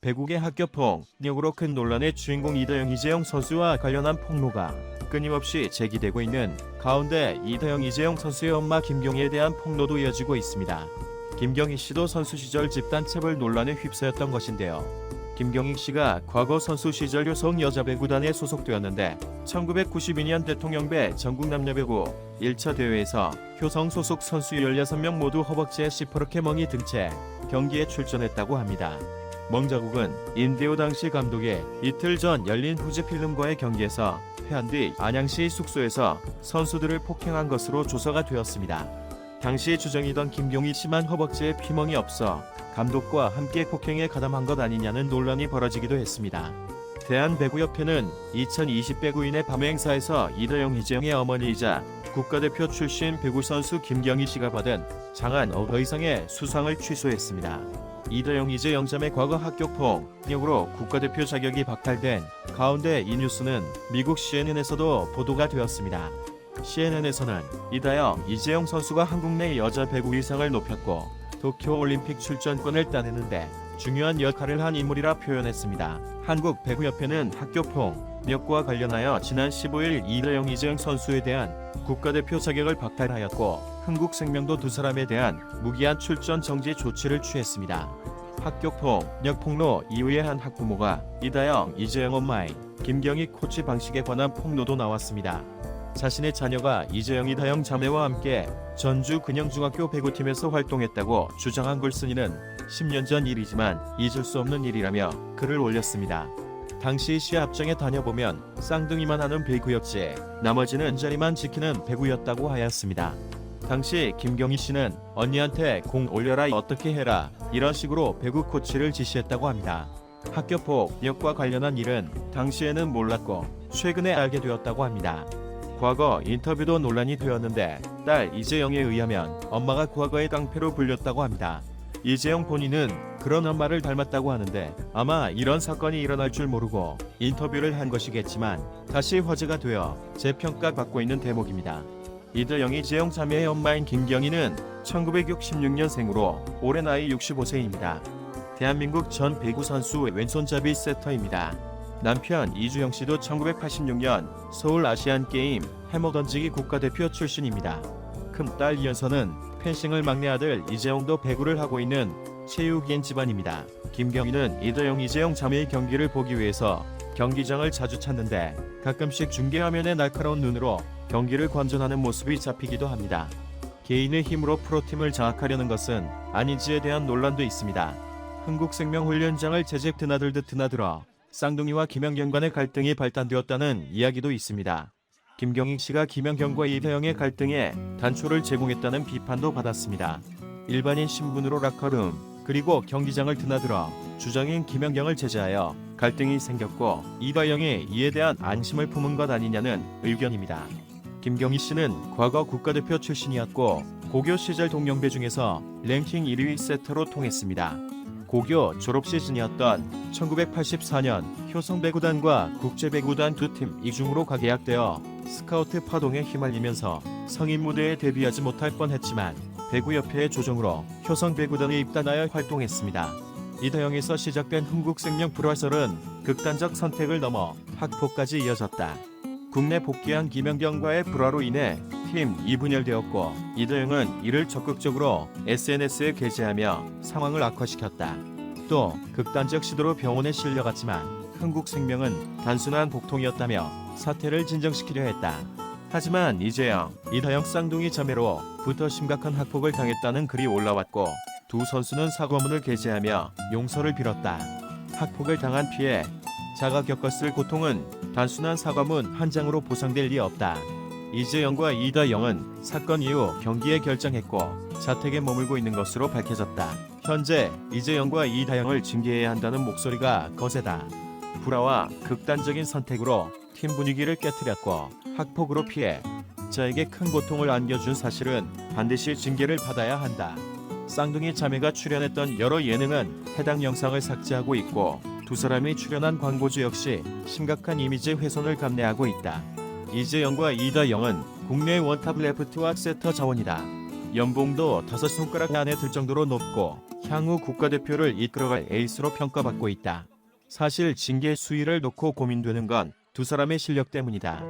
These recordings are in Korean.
배국의 학교 폭력으로 큰 논란의 주인공 이재영 선수와 관련한 폭로가 끊임없이 제기되고 있는 가운데 이재영 선수의 엄마 김경희에 대한 폭로도 이어지고 있습니다. 김경희 씨도 선수 시절 집단 체벌 논란에 휩싸였던 것인데요. 김경희 씨가 과거 선수 시절 효성 여자배구단에 소속되었는데 1992년 대통령배 전국남녀배구 1차 대회에서 효성 소속 선수 16명 모두 허벅지에 시퍼렇게 멍이 든 채 경기에 출전했다고 합니다. 멍자국은 임대호 당시 감독이 이틀 전 열린 후지필름과의 경기에서 패한 뒤 안양시 숙소에서 선수들을 폭행한 것으로 조사가 되었습니다. 당시 주정이던 김경희 씨만 허벅지에 피멍이 없어 감독과 함께 폭행에 가담한 것 아니냐는 논란이 벌어지기도 했습니다. 대한배구협회는 2020 배구인의 밤 행사에서 이재영의 어머니이자 국가대표 출신 배구선수 김경희 씨가 받은 장한 5억 이상의 수상을 취소했습니다. 이재영 자매 과거 학교 폭력으로 국가대표 자격이 박탈된 가운데 이 뉴스는 미국 CNN에서도 보도가 되었습니다. CNN에서는 이재영 선수가 한국 내 여자 배구 위상을 높였고 도쿄올림픽 출전권을 따내는데 중요한 역할을 한 인물이라 표현했습니다. 한국배구협회는 학교 폭력과 관련하여 지난 15일 이재영 선수에 대한 국가대표 자격을 박탈하였고 흥국생명도 두 사람에 대한 무기한 출전 정지 조치를 취했습니다. 학교 폭력 폭로 이후에 한 학부모가 이재영 엄마의 김경희 코치 방식에 관한 폭로도 나왔습니다. 자신의 자녀가 이재영 자매와 함께 전주 근영중학교 배구팀에서 활동했다고 주장한 글쓴이는 10년 전 일이지만 잊을 수 없는 일이라며 글을 올렸습니다. 당시 시합장에 다녀보면 쌍둥이만 하는 배구였지 나머지는 자리만 지키는 배구였다고 하였습니다. 당시 김경희 씨는 언니한테 공 올려라 어떻게 해라 이런 식으로 배구 코치를 지시했다고 합니다. 학교 폭력과 관련한 일은 당시에는 몰랐고 최근에 알게 되었다고 합니다. 과거 인터뷰도 논란이 되었는데 딸 이재영에 의하면 엄마가 과거의 깡패로 불렸다고 합니다. 이재영 본인은 그런 엄마를 닮았다고 하는데 아마 이런 사건이 일어날 줄 모르고 인터뷰를 한 것이겠지만 다시 화제가 되어 재평가받고 있는 대목입니다. 이재영 자매의 엄마인 김경희는 1966년생으로 올해 나이 65세입니다. 대한민국 전 배구 선수 왼손잡이 세터입니다. 남편 이주영 씨도 1986년 서울 아시안게임 해머 던지기 국가대표 출신입니다. 큰딸 이연서는 펜싱을 막내 아들 이재용도 배구를 하고 있는 체육인 집안입니다. 김경희는 이재영 자매의 경기를 보기 위해서 경기장을 자주 찾는데 가끔씩 중계화면에 날카로운 눈으로 경기를 관전하는 모습이 잡히기도 합니다. 개인의 힘으로 프로팀을 장악하려는 것은 아닌지에 대한 논란도 있습니다. 흥국생명 훈련장을 재직 드나들듯 드나들어 쌍둥이와 김연경 간의 갈등이 발단되었다는 이야기도 있습니다. 김경희 씨가 김연경과 이재영의 갈등에 단초를 제공했다는 비판도 받았습니다. 일반인 신분으로 라커룸 그리고 경기장을 드나들어 주장인 김연경을 제재하여 갈등이 생겼고 이재영이 이에 대한 안심을 품은 것 아니냐는 의견입니다. 김경희 씨는 과거 국가대표 출신이었고 고교 시절 동년배 중에서 랭킹 1위 세터로 통했습니다. 고교 졸업 시즌이었던 1984년 효성배구단과 국제배구단 두 팀 이중으로 가계약되어 스카우트 파동에 휘말리면서 성인 무대에 데뷔하지 못할 뻔했지만 배구협회의 조정으로 효성배구단에 입단하여 활동했습니다. 이재영에서 시작된 흥국생명 불화설은 극단적 선택을 넘어 학폭까지 이어졌다. 국내 복귀한 김연경과의 불화로 인해 팀 2분열되었고 이재영은 이를 적극적으로 SNS에 게재하며 상황을 악화시켰다. 또 극단적 시도로 병원에 실려갔지만 흥국생명은 단순한 복통이었다며 사태를 진정시키려 했다. 하지만 이재영 쌍둥이 자매로부터 심각한 학폭을 당했다는 글이 올라왔고 두 선수는 사과문을 게재하며 용서를 빌었다. 학폭을 당한 피해 자가 겪었을 고통은 단순한 사과문 한 장으로 보상될 리 없다. 이재영과 이재영은 사건 이후 경기에 결정했고 자택에 머물고 있는 것으로 밝혀졌다. 현재 이재영과 이재영을 징계해야 한다는 목소리가 거세다. 불화와 극단적인 선택으로 팀 분위기를 깨뜨렸고 학폭으로 피해자에게 큰 고통을 안겨준 사실은 반드시 징계를 받아야 한다. 쌍둥이 자매가 출연했던 여러 예능은 해당 영상을 삭제하고 있고 두 사람이 출연한 광고주 역시 심각한 이미지 훼손을 감내하고 있다. 이재영과 이재영은 국내 원탑 레프트와 세터 자원이다. 연봉도 5손가락 안에 들 정도로 높고 향후 국가대표를 이끌어갈 에이스로 평가받고 있다. 사실 징계 수위를 놓고 고민되는 건 두 사람의 실력 때문이다.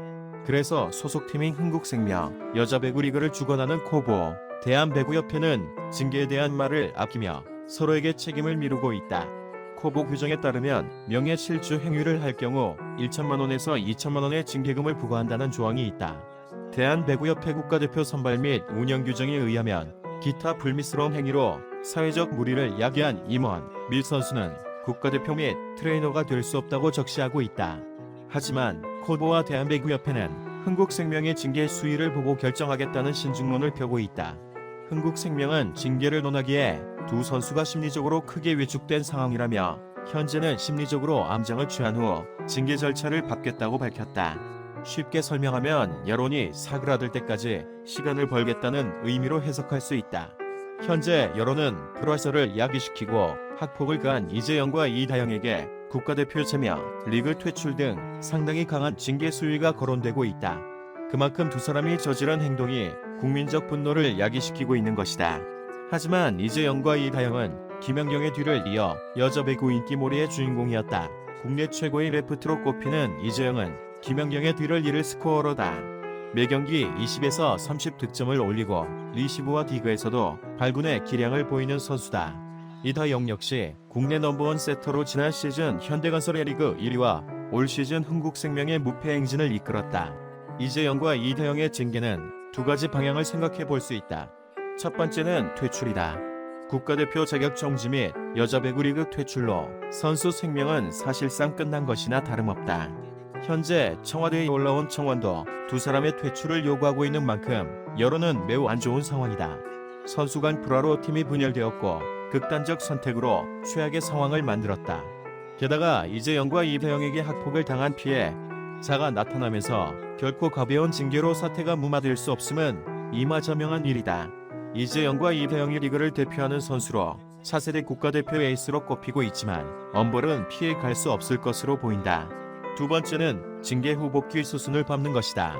그래서 소속팀인 흥국생명, 여자배구 리그를 주관하는 코보, 대한배구협회는 징계에 대한 말을 아끼며 서로에게 책임을 미루고 있다. 코보 규정에 따르면 명예실주 행위를 할 경우 1천만 원에서 2천만 원의 징계금을 부과한다는 조항이 있다. 대한배구협회 국가대표 선발 및 운영 규정에 의하면 기타 불미스러운 행위로 사회적 물의를 야기한 임원, 미 선수는 국가대표 및 트레이너가 될 수 없다고 적시하고 있다. 하지만 코보와 대한배구협회는 흥국생명의 징계 수위를 보고 결정하겠다는 신중론을 펴고 있다. 흥국생명은 징계를 논하기에 두 선수가 심리적으로 크게 위축된 상황이라며 현재는 심리적으로 암장을 취한 후 징계 절차를 밟겠다고 밝혔다. 쉽게 설명하면 여론이 사그라들 때까지 시간을 벌겠다는 의미로 해석할 수 있다. 현재 여론은 프로야설을 야기시키고 학폭을 가한 이재영과 이다영에게 국가대표 제명, 리그 퇴출 등 상당히 강한 징계 수위가 거론되고 있다. 그만큼 두 사람이 저지른 행동이 국민적 분노를 야기시키고 있는 것이다. 하지만 이재영과 이다영은 김연경의 뒤를 이어 여자 배구 인기몰이의 주인공이었다. 국내 최고의 레프트로 꼽히는 이재영은 김연경의 뒤를 이을 스코어러다. 매경기 20에서 30 득점을 올리고 리시브와 디그에서도 발군의 기량을 보이는 선수다. 이다영 역시 국내 넘버원 세터로 지난 시즌 현대건설의 리그 1위와 올 시즌 흥국생명의 무패 행진을 이끌었다. 이재영과 이다영의 징계는 두 가지 방향을 생각해 볼 수 있다. 첫 번째는 퇴출이다. 국가대표 자격 정지 및 여자배구 리그 퇴출로 선수 생명은 사실상 끝난 것이나 다름없다. 현재 청와대에 올라온 청원도 두 사람의 퇴출을 요구하고 있는 만큼 여론은 매우 안 좋은 상황이다. 선수 간 불화로 팀이 분열되었고 극단적 선택으로 최악의 상황을 만들었다. 게다가 이재영과 이다영에게 학폭을 당한 피해자가 나타나면서 결코 가벼운 징계로 사태가 무마될 수 없음은 이마저명한 일이다. 이재영과 이다영이 리그를 대표하는 선수로 차세대 국가대표 에이스로 꼽히고 있지만 엄벌은 피해 갈 수 없을 것으로 보인다. 두 번째는 징계 후 복귀 수순을 밟는 것이다.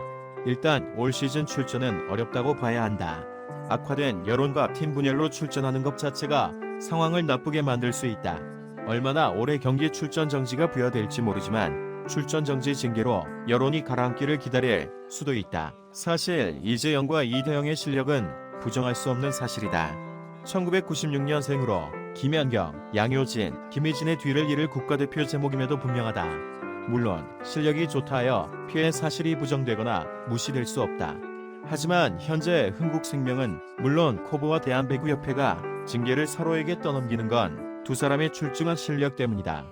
일단 올 시즌 출전은 어렵다고 봐야 한다. 악화된 여론과 팀 분열로 출전하는 것 자체가 상황을 나쁘게 만들 수 있다. 얼마나 오래 경기 출전 정지가 부여될지 모르지만 출전 정지 징계로 여론이 가라앉기를 기다릴 수도 있다. 사실 이재영과 이다영의 실력은 부정할 수 없는 사실이다. 1996년생으로 김연경, 양효진, 김희진의 뒤를 이을 국가대표 제목임에도 분명하다. 물론 실력이 좋다 하여 피해 사실이 부정되거나 무시될 수 없다. 하지만 현재 흥국생명은 물론 코보와 대한배구협회가 징계를 서로에게 떠넘기는 건 두 사람의 출중한 실력 때문이다.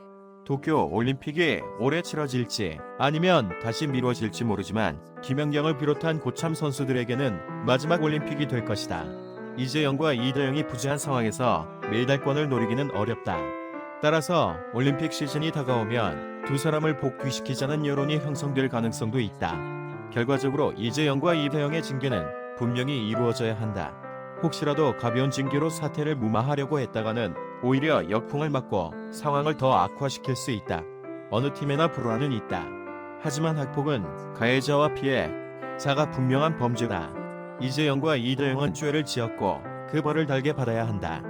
도쿄 올림픽이 올해 치러질지 아니면 다시 미뤄질지 모르지만 김연경을 비롯한 고참 선수들에게는 마지막 올림픽이 될 것이다. 이재영과 이다영이 부재한 상황에서 메달권을 노리기는 어렵다. 따라서 올림픽 시즌이 다가오면 두 사람을 복귀시키자는 여론이 형성될 가능성도 있다. 결과적으로 이재영과 이다영의 징계는 분명히 이루어져야 한다. 혹시라도 가벼운 징계로 사태를 무마하려고 했다가는 오히려 역풍을 맞고 상황을 더 악화시킬 수 있다. 어느 팀에나 불화는 있다. 하지만 학폭은 가해자와 피해자가 분명한 범죄다. 이재영과 이다영은 죄를 지었고 그 벌을 달게 받아야 한다.